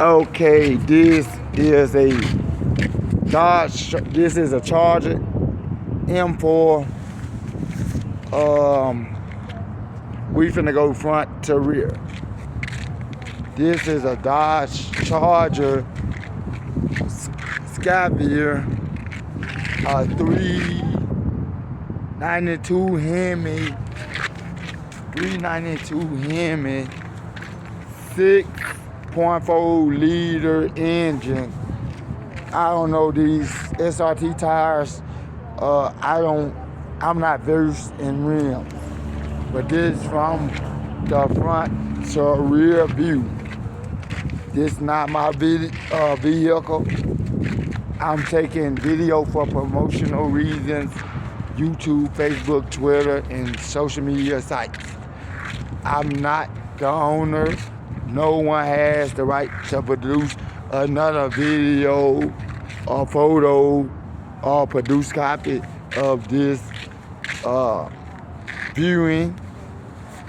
Okay, this is a Dodge. This is a Charger M4. We finna go front to rear. This is a Dodge Charger Sckvari, 392 Hemi, 6.4 liter engine. I don't know these SRT tires. I'm not versed in rims, but this from the front to rear view. This not my vehicle. I'm taking video for promotional reasons, YouTube, Facebook, Twitter, and social media sites. I'm not the owner. No one has the right to produce another video or photo or produce copy of this viewing.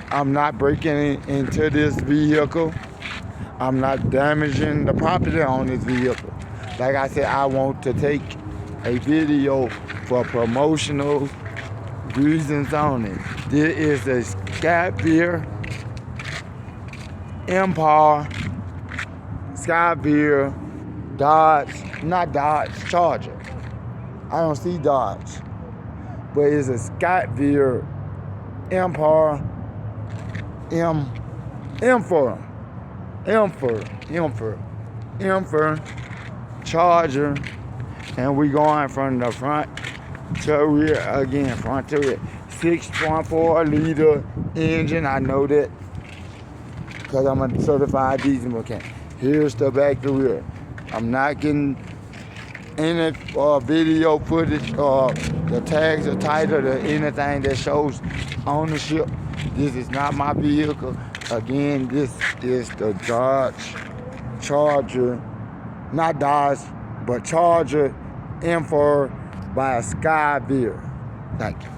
I'm not breaking into this vehicle. I'm not damaging the property on this vehicle. Like I said, I want to take a video for promotional reasons on it. This is a Scatpack Sckvari Dodge, not Dodge, Charger. I don't see Dodge, but it's a Scatpack M4 Charger, and we going from the front to rear again, front to rear. 6.4 liter engine. I know that because I'm a certified diesel mechanic. Here's the back to rear. I'm not getting any video footage or the tags or title or anything that shows ownership. This is not my vehicle. Again, this is the Dodge Charger, not Dodge, but Charger M4 by a Sckvari. Thank you.